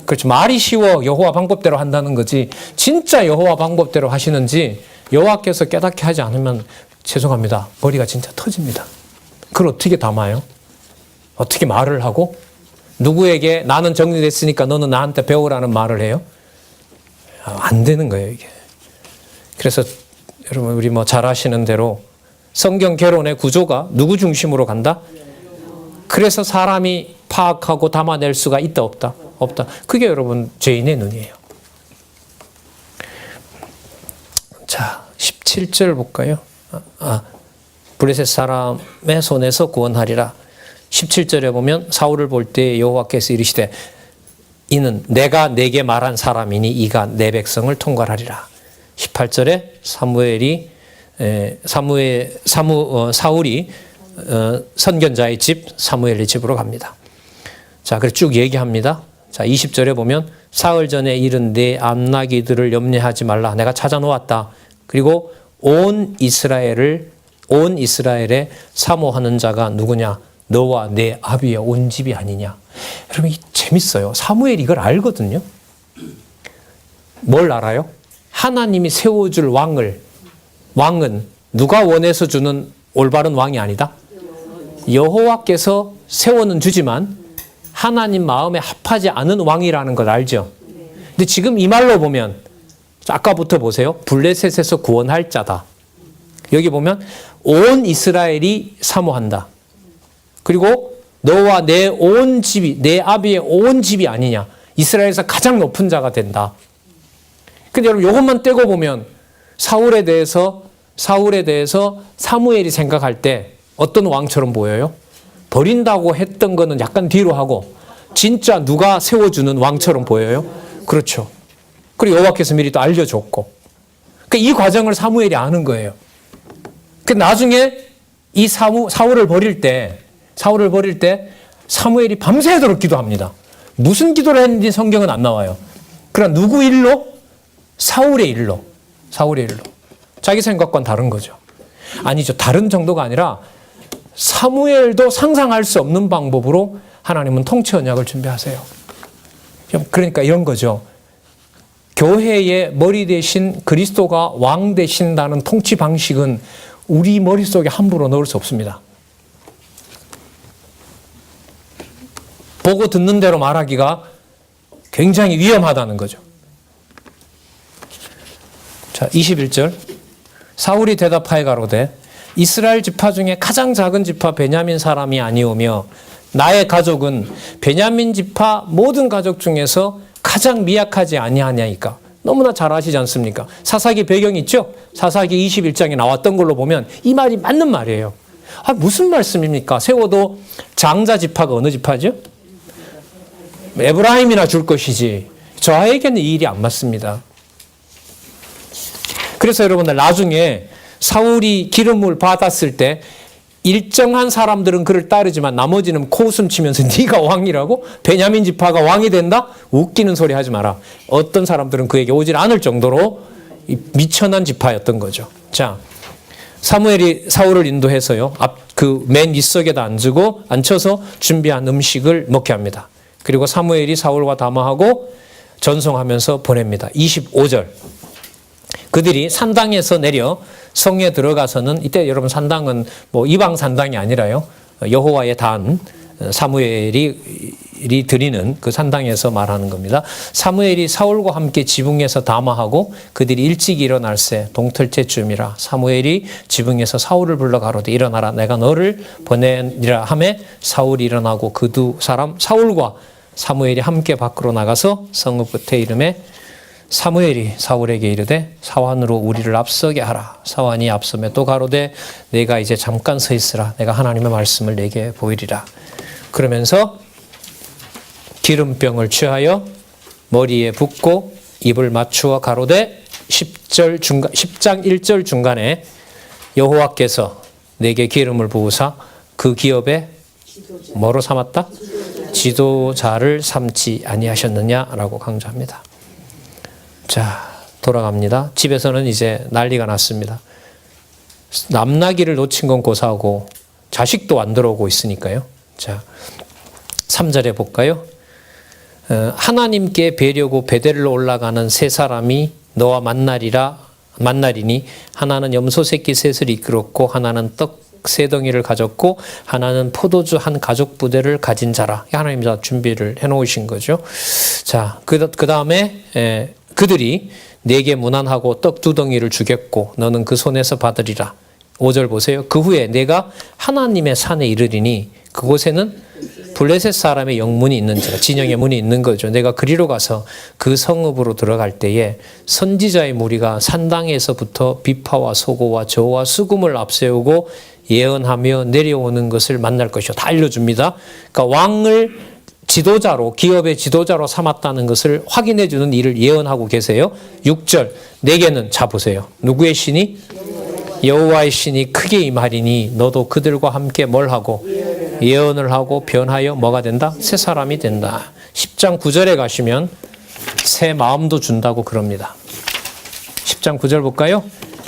그렇죠. 말이 쉬워 여호와 방법대로 한다는 거지 진짜 여호와 방법대로 하시는지 여호와께서 깨닫게 하지 않으면 죄송합니다. 머리가 진짜 터집니다. 그걸 어떻게 담아요? 어떻게 말을 하고? 누구에게 나는 정리됐으니까 너는 나한테 배우라는 말을 해요? 안 되는 거예요, 이게. 그래서 여러분 우리 뭐 잘 아시는 대로 성경 개론의 구조가 누구 중심으로 간다? 그래서 사람이 파악하고 담아낼 수가 있다 없다? 없다. 그게 여러분 죄인의 눈이에요. 자, 17절 볼까요? 블레셋 사람의 손에서 구원하리라. 17절에 보면 사울을 볼 때 여호와께서 이르시되 이는 내가 내게 말한 사람이니 이가 내 백성을 통괄하리라. 18절에 사울이 선견자의 집 사무엘의 집으로 갑니다. 자, 그래서 쭉 얘기합니다. 자, 20절에 보면 사흘 전에 이른 내 암나기들을 염려하지 말라. 내가 찾아놓았다. 그리고 온 이스라엘에 사모하는 자가 누구냐? 너와 내 아비의 온 집이 아니냐. 여러분 재밌어요. 사무엘이 이걸 알거든요. 뭘 알아요? 하나님이 세워줄 왕은 누가 원해서 주는 올바른 왕이 아니다. 여호와께서 세워는 주지만 하나님 마음에 합하지 않은 왕이라는 걸 알죠. 근데 지금 이 말로 보면 아까부터 보세요. 블레셋에서 구원할 자다. 여기 보면 온 이스라엘이 사모한다. 그리고 너와 내 온 집이 내 아비의 온 집이 아니냐. 이스라엘에서 가장 높은 자가 된다. 근데 여러분 이것만 떼고 보면 사울에 대해서 사무엘이 생각할 때 어떤 왕처럼 보여요? 버린다고 했던 거는 약간 뒤로 하고 진짜 누가 세워주는 왕처럼 보여요? 그렇죠. 그리고 여호와께서 미리 또 알려줬고. 그러니까 이 과정을 사무엘이 아는 거예요. 그 나중에 이 사울을 버릴 때 사무엘이 밤새도록 기도합니다. 무슨 기도를 했는지 성경은 안 나와요. 그러나 누구 일로? 사울의 일로. 자기 생각과는 다른 거죠. 아니죠. 다른 정도가 아니라 사무엘도 상상할 수 없는 방법으로 하나님은 통치 언약을 준비하세요. 그러니까 이런 거죠. 교회의 머리 대신 그리스도가 왕 되신다는 통치 방식은 우리 머릿속에 함부로 넣을 수 없습니다. 보고 듣는 대로 말하기가 굉장히 위험하다는 거죠. 자, 21절. 사울이 대답하여 가로되 이스라엘 지파 중에 가장 작은 지파 베냐민 사람이 아니오며 나의 가족은 베냐민 지파 모든 가족 중에서 가장 미약하지 아니하냐이까. 너무나 잘 아시지 않습니까? 사사기 배경이 있죠? 사사기 21장에 나왔던 걸로 보면 이 말이 맞는 말이에요. 무슨 말씀입니까? 세워도 장자 지파가 어느 지파죠? 에브라임이나 줄 것이지 저에게는 이 일이 안 맞습니다. 그래서 여러분들 나중에 사울이 기름을 받았을 때 일정한 사람들은 그를 따르지만 나머지는 코웃음 치면서 네가 왕이라고? 베냐민 지파가 왕이 된다? 웃기는 소리 하지 마라. 어떤 사람들은 그에게 오질 않을 정도로 미천한 지파였던 거죠. 자, 사무엘이 사울을 인도해서요. 그 맨 윗석에다 앉혀서 준비한 음식을 먹게 합니다. 그리고 사무엘이 사울과 담화하고 전송하면서 보냅니다. 25절. 그들이 산당에서 내려 성에 들어가서는 이때 여러분 산당은 뭐 이방 산당이 아니라요. 여호와의 단 사무엘이 드리는 그 산당에서 말하는 겁니다. 사무엘이 사울과 함께 지붕에서 담화하고 그들이 일찍 일어날새 동틀째쯤이라 사무엘이 지붕에서 사울을 불러 가로되 일어나라 내가 너를 보내니라 하매 사울이 일어나고 그 두 사람 사울과 사무엘이 함께 밖으로 나가서 성읍 끝에 이르매 사무엘이 사울에게 이르되 사환으로 우리를 앞서게 하라. 사환이 앞서매 또 가로되 내가 이제 잠깐 서 있으라. 내가 하나님의 말씀을 내게 보이리라. 그러면서 기름병을 취하여 머리에 붓고 입을 맞추어 가로되 10장 1절 중간에 여호와께서 내게 기름을 부으사 그 기업에 뭐로 삼았다? 지도자를 삼지 아니하셨느냐라고 강조합니다. 자, 돌아갑니다. 집에서는 이제 난리가 났습니다. 남나기를 놓친 건 고사하고 자식도 안 들어오고 있으니까요. 자, 3절에 볼까요? 하나님께 뵈려고 베델로 올라가는 세 사람이 너와 만나리니 하나는 염소 새끼 셋을 이끌었고 하나는 떡 세 덩이를 가졌고 하나는 포도주 한 가죽 부대를 가진 자라. 하나님이 다 준비를 해놓으신 거죠. 자, 그 다음에 그들이 내게 문안하고 떡 2덩이를 주겠고 너는 그 손에서 받으리라. 5절 보세요. 그 후에 내가 하나님의 산에 이르리니 그곳에는 블레셋 사람의 영문이 있는지라. 진영의 문이 있는 거죠. 내가 그리로 가서 그 성읍으로 들어갈 때에 선지자의 무리가 산당에서부터 비파와 소고와 저와 수금을 앞세우고 예언하며 내려오는 것을 만날 것이요. 다 알려줍니다. 그러니까 왕을 지도자로, 기업의 지도자로 삼았다는 것을 확인해 주는 일을 예언하고 계세요. 6절 내게는, 자 보세요. 누구의 신이? 여호와의 신이 크게 임하리니 너도 그들과 함께 뭘 하고? 예언을 하고 변하여 뭐가 된다? 새 사람이 된다. 10장 9절에 가시면 새 마음도 준다고 그럽니다. 10장 9절 볼까요?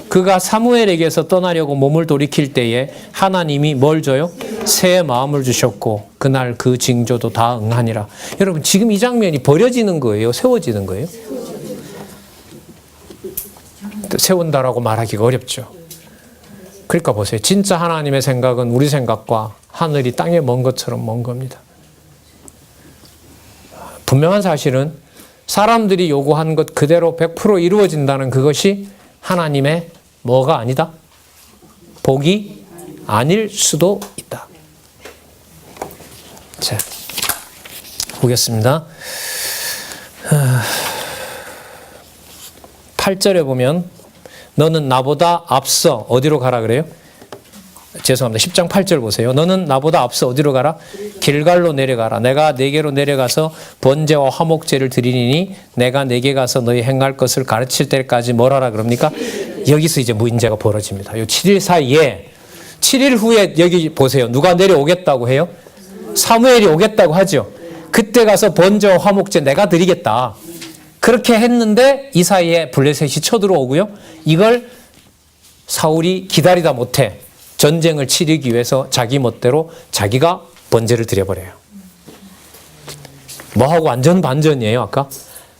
그가 사무엘에게서 떠나려고 몸을 돌이킬 때에 하나님이 뭘 줘요? 새 마음을 주셨고 그날 그 징조도 다 응하니라. 여러분 지금 이 장면이 버려지는 거예요? 세워지는 거예요? 세운다라고 말하기가 어렵죠. 그러니까 보세요. 진짜 하나님의 생각은 우리 생각과 하늘이 땅에 먼 것처럼 먼 겁니다. 분명한 사실은 사람들이 요구한 것 그대로 100% 이루어진다는 그것이 하나님의 뭐가 아니다? 복이 아닐 수도 있다. 자, 보겠습니다. 8절에 보면 너는 나보다 앞서 어디로 가라 그래요? 죄송합니다. 10장 8절 보세요. 너는 나보다 앞서 어디로 가라? 길갈로 내려가라. 내가 네게로 내려가서 번제와 화목제를 드리니 내가 네게 가서 너희 행할 것을 가르칠 때까지 뭘 하라 그럽니까? 여기서 이제 문제가 벌어집니다. 요 7일 사이에 7일 후에 여기 보세요. 누가 내려오겠다고 해요? 사무엘이 오겠다고 하죠. 그때 가서 번제와 화목제 내가 드리겠다. 그렇게 했는데 이 사이에 블레셋이 쳐들어오고요. 이걸 사울이 기다리다 못해 전쟁을 치르기 위해서 자기 멋대로 자기가 번제를 드려버려요. 뭐하고 완전 반전이에요. 아까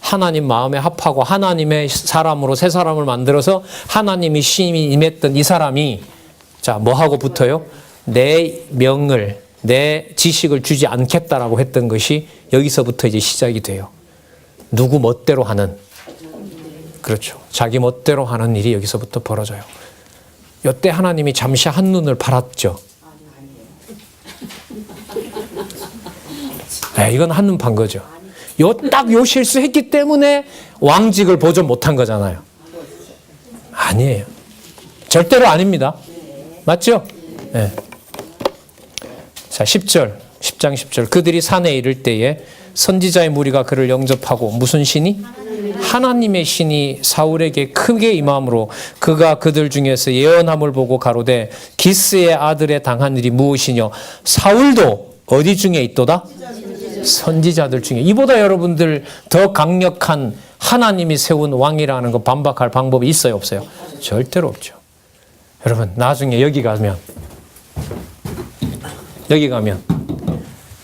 하나님 마음에 합하고 하나님의 사람으로 새 사람을 만들어서 하나님이 신이 임했던 이 사람이 자 뭐하고 붙어요? 내 명을 내 지식을 주지 않겠다라고 했던 것이 여기서부터 이제 시작이 돼요. 누구 멋대로 하는, 그렇죠. 자기 멋대로 하는 일이 여기서부터 벌어져요. 이때 하나님이 잠시 한눈을 팔았죠. 네, 이건 한눈 판 거죠. 딱 요 실수했기 때문에 왕직을 보존 못한 거잖아요. 아니에요. 절대로 아닙니다. 맞죠? 네. 자, 10절, 10장 10절. 그들이 산에 이를 때에 선지자의 무리가 그를 영접하고 무슨 신이? 하나님의 신이 사울에게 크게 임함으로 그가 그들 중에서 예언함을 보고 가로되 기스의 아들에 당한 일이 무엇이뇨? 사울도 어디 중에 있도다? 선지자들 중에. 이보다 여러분들 더 강력한 하나님이 세운 왕이라는 거 반박할 방법이 있어요? 없어요? 절대로 없죠. 여러분 나중에 여기 가면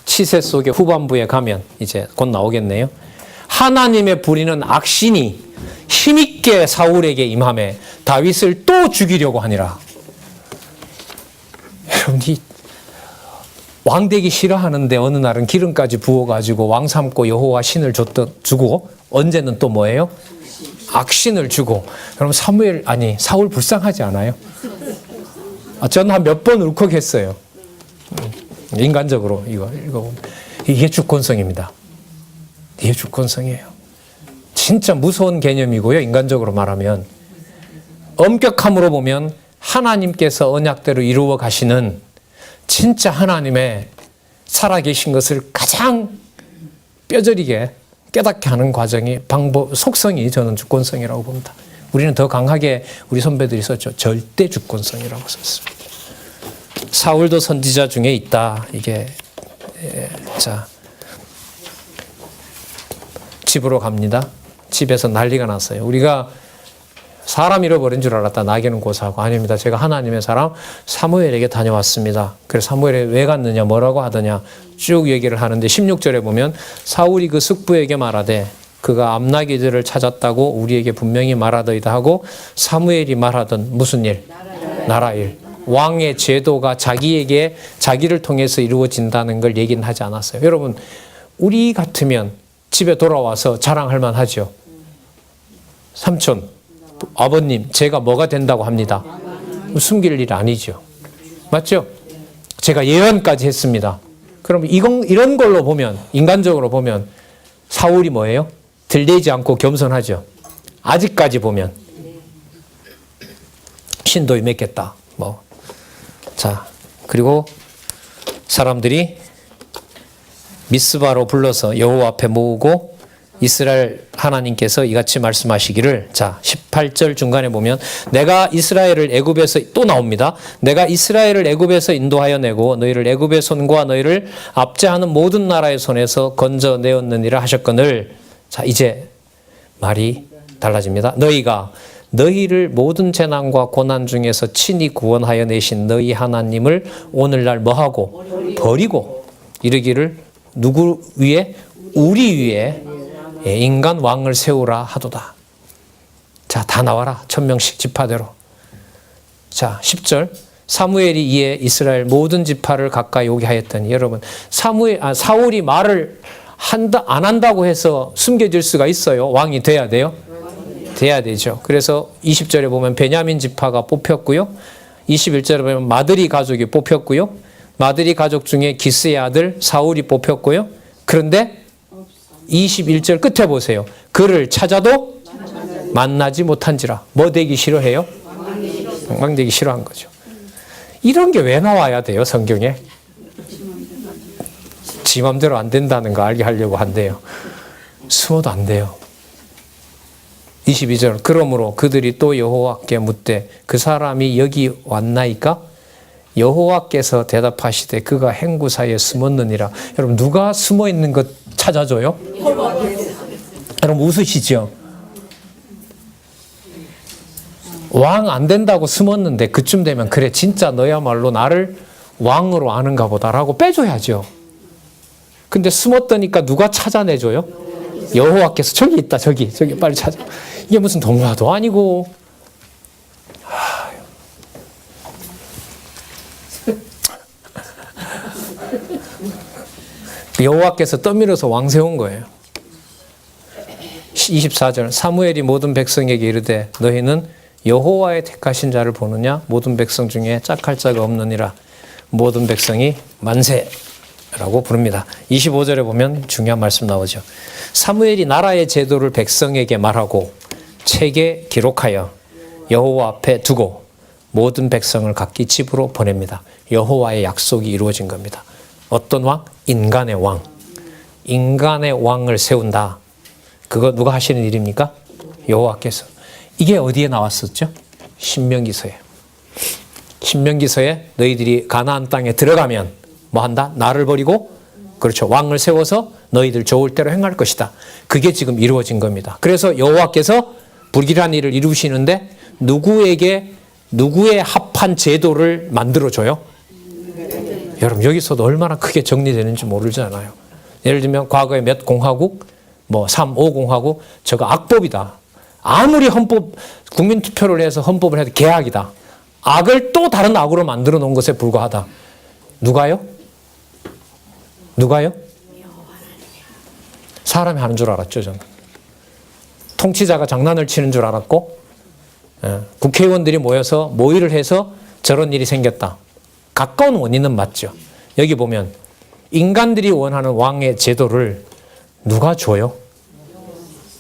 치세 속의 후반부에 가면 이제 곧 나오겠네요. 하나님의 부리는 악신이 힘있게 사울에게 임함에 다윗을 또 죽이려고 하니라. 여러분이 왕되기 싫어하는데 어느 날은 기름까지 부어가지고 왕 삼고 여호와 신을 주고 언제는 또 뭐예요? 악신을 주고. 그럼 사울 불쌍하지 않아요? 저는 한 몇 번 울컥했어요. 인간적으로 이게 주권성입니다. 이게 주권성이에요. 진짜 무서운 개념이고요. 인간적으로 말하면 엄격함으로 보면 하나님께서 언약대로 이루어 가시는 진짜 하나님의 살아계신 것을 가장 뼈저리게 깨닫게 하는 과정이 속성이 저는 주권성이라고 봅니다. 우리는 더 강하게 우리 선배들이 썼죠. 절대 주권성이라고 썼습니다. 사울도 선지자 중에 있다. 이게 자 집으로 갑니다. 집에서 난리가 났어요. 우리가 사람 잃어버린 줄 알았다. 나귀는 고사하고. 아닙니다. 제가 하나님의 사람 사무엘에게 다녀왔습니다. 그래서 사무엘에 왜 갔느냐 뭐라고 하더냐 쭉 얘기를 하는데 16절에 보면 사울이 그 숙부에게 말하되 그가 암나귀들을 찾았다고 우리에게 분명히 말하더이다 하고 사무엘이 말하던 무슨 일? 나라 일. 왕의 제도가 자기를 통해서 이루어진다는 걸 얘기는 하지 않았어요. 여러분 우리 같으면 집에 돌아와서 자랑할 만하죠. 삼촌, 아버님 제가 뭐가 된다고 합니다. 숨길 일 아니죠. 맞죠? 제가 예언까지 했습니다. 그럼 이런 걸로 보면 인간적으로 보면 사울이 뭐예요? 들리지 않고 겸손하죠. 아직까지 보면 신도에 맺겠다. 자, 그리고 사람들이 미스바로 불러서 여호와 앞에 모으고 이스라엘 하나님께서 이같이 말씀하시기를, 자 18절 중간에 보면 내가 이스라엘을 애굽에서 또 나옵니다. 내가 이스라엘을 애굽에서 인도하여 내고 너희를 애굽의 손과 너희를 압제하는 모든 나라의 손에서 건져내었느니라 하셨거늘. 자 이제 말이 달라집니다. 너희가 너희를 모든 재난과 고난 중에서 친히 구원하여 내신 너희 하나님을 오늘날 뭐하고? 버리고 이르기를 누구 위에? 우리 위에 인간 왕을 세우라 하도다. 자, 다 나와라. 1000명씩 지파대로. 자, 10절. 사무엘이 이에 이스라엘 모든 지파를 가까이 오게 하였더니, 여러분, 사울이 말을 안 한다고 해서 숨겨질 수가 있어요. 왕이 돼야 돼요? 돼야 되죠. 그래서 20절에 보면 베냐민 지파가 뽑혔고요. 21절에 보면 마드리 가족이 뽑혔고요. 마드리 가족 중에 기스의 아들 사울이 뽑혔고요. 그런데 21절 끝에 보세요. 그를 찾아도 만나지 못한지라. 뭐 되기 싫어해요? 왕 되기 싫어한 거죠. 이런 게 왜 나와야 돼요, 성경에? 지 맘대로 안 된다는 거 알게 하려고 한대요. 숨어도 안 돼요. 22절. 그러므로 그들이 또 여호와께 묻되 그 사람이 여기 왔나이까? 여호와께서 대답하시되 그가 행구 사이에 숨었느니라. 여러분 누가 숨어 있는 것 찾아줘요? 여러분 웃으시죠? 왕 안 된다고 숨었는데 그쯤 되면 그래 진짜 너야말로 나를 왕으로 아는가 보다라고 빼줘야죠. 근데 숨었다니까 누가 찾아내줘요? 여호와께서 저기 있다 저기 빨리 찾아. 이게 무슨 동화도 아니고. 여호와께서 떠밀어서 왕 세운 거예요. 24절. 사무엘이 모든 백성에게 이르되 너희는 여호와의 택하신 자를 보느냐? 모든 백성 중에 짝할 자가 없느니라. 모든 백성이 만세라고 부릅니다. 25절에 보면 중요한 말씀 나오죠. 사무엘이 나라의 제도를 백성에게 말하고 책에 기록하여 여호와 앞에 두고 모든 백성을 각기 집으로 보냅니다. 여호와의 약속이 이루어진 겁니다. 어떤 왕? 인간의 왕. 인간의 왕을 세운다. 그거 누가 하시는 일입니까? 여호와께서. 이게 어디에 나왔었죠? 신명기서에. 신명기서에 너희들이 가나안 땅에 들어가면 뭐 한다? 나를 버리고 그렇죠. 왕을 세워서 너희들 좋을 대로 행할 것이다. 그게 지금 이루어진 겁니다. 그래서 여호와께서 불길한 일을 이루시는데 누구의 합한 제도를 만들어줘요? 여러분 여기서도 얼마나 크게 정리되는지 모르잖아요. 예를 들면 과거에 몇 공화국, 3, 5 공화국, 저거 악법이다. 아무리 국민투표를 해서 헌법을 해도 개악이다. 악을 또 다른 악으로 만들어 놓은 것에 불과하다. 누가요? 사람이 하는 줄 알았죠, 저는. 통치자가 장난을 치는 줄 알았고, 국회의원들이 모여서 모의를 해서 저런 일이 생겼다. 가까운 원인은 맞죠. 여기 보면 인간들이 원하는 왕의 제도를 누가 줘요?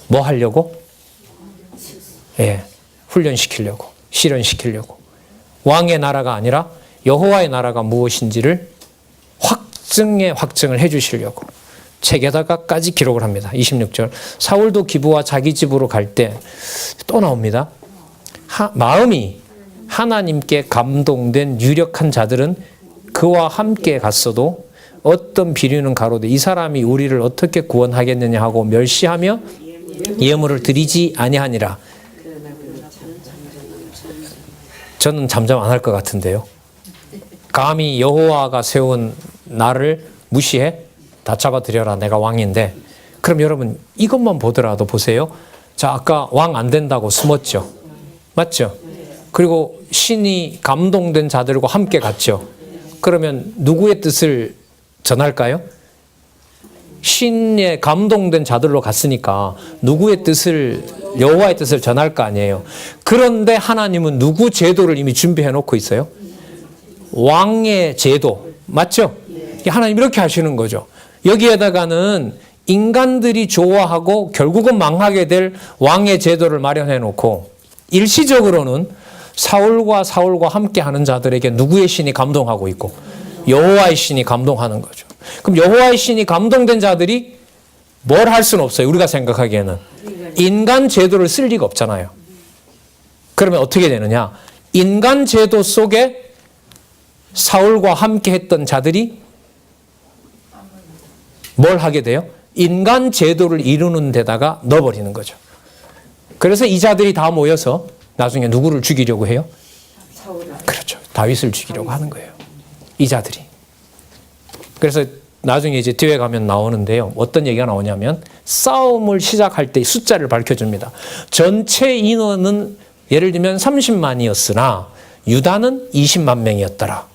뭐 하려고? 훈련시키려고, 실현시키려고. 왕의 나라가 아니라 여호와의 나라가 무엇인지를 확증을 해주시려고 책에다가까지 기록을 합니다. 26절. 사울도 기브와 자기 집으로 갈 때 또 나옵니다. 마음이 하나님께 감동된 유력한 자들은 그와 함께 갔어도 어떤 비류는 가로되 이 사람이 우리를 어떻게 구원하겠느냐 하고 멸시하며 예물을 드리지 아니하니라. 저는 잠잠 안 할 것 같은데요. 감히 여호와가 세운 나를 무시해? 다 잡아들여라, 내가 왕인데. 그럼 여러분 이것만 보더라도 보세요. 자, 아까 왕 안 된다고 숨었죠. 맞죠? 그리고 신이 감동된 자들과 함께 갔죠. 그러면 누구의 뜻을 전할까요? 신에 감동된 자들로 갔으니까 누구의 뜻을, 여호와의 뜻을 전할 거 아니에요. 그런데 하나님은 누구 제도를 이미 준비해 놓고 있어요? 왕의 제도. 맞죠? 하나님 이렇게 하시는 거죠. 여기에다가는 인간들이 좋아하고 결국은 망하게 될 왕의 제도를 마련해 놓고 일시적으로는 사울과 함께 하는 자들에게 누구의 신이 감동하고 있고 여호와의 신이 감동하는 거죠. 그럼 여호와의 신이 감동된 자들이 뭘 할 수는 없어요. 우리가 생각하기에는. 인간 제도를 쓸 리가 없잖아요. 그러면 어떻게 되느냐? 인간 제도 속에 사울과 함께 했던 자들이 뭘 하게 돼요? 인간 제도를 이루는 데다가 넣어버리는 거죠. 그래서 이 자들이 다 모여서 나중에 누구를 죽이려고 해요? 그렇죠. 다윗을 죽이려고 하는 거예요. 이 자들이. 그래서 나중에 이제 뒤에 가면 나오는데요. 어떤 얘기가 나오냐면 싸움을 시작할 때 숫자를 밝혀줍니다. 전체 인원은 예를 들면 30만이었으나 유다는 20만 명이었더라.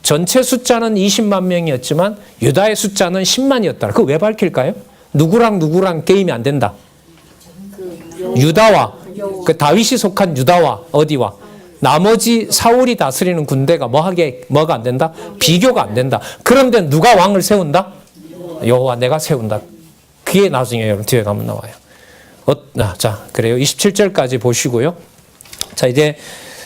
전체 숫자는 20만 명이었지만 유다의 숫자는 10만이었더라. 그거 왜 밝힐까요? 누구랑 게임이 안 된다. 유다와 그 다윗이 속한 유다와 어디와 나머지 사울이 다스리는 군대가 뭐가 안 된다? 비교가 안 된다. 그런데 누가 왕을 세운다? 여호와 내가 세운다. 그게 나중에 여러분 뒤에 가면 나와요. 자, 그래요. 27절까지 보시고요. 자, 이제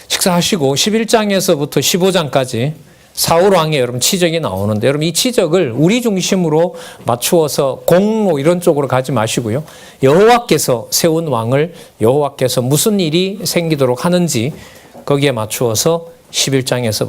식사하시고 11장에서부터 15장까지 사울 왕의 여러분 치적이 나오는데 여러분 이 치적을 우리 중심으로 맞추어서 공로 이런 쪽으로 가지 마시고요. 여호와께서 세운 왕을 여호와께서 무슨 일이 생기도록 하는지 거기에 맞추어서 11장에서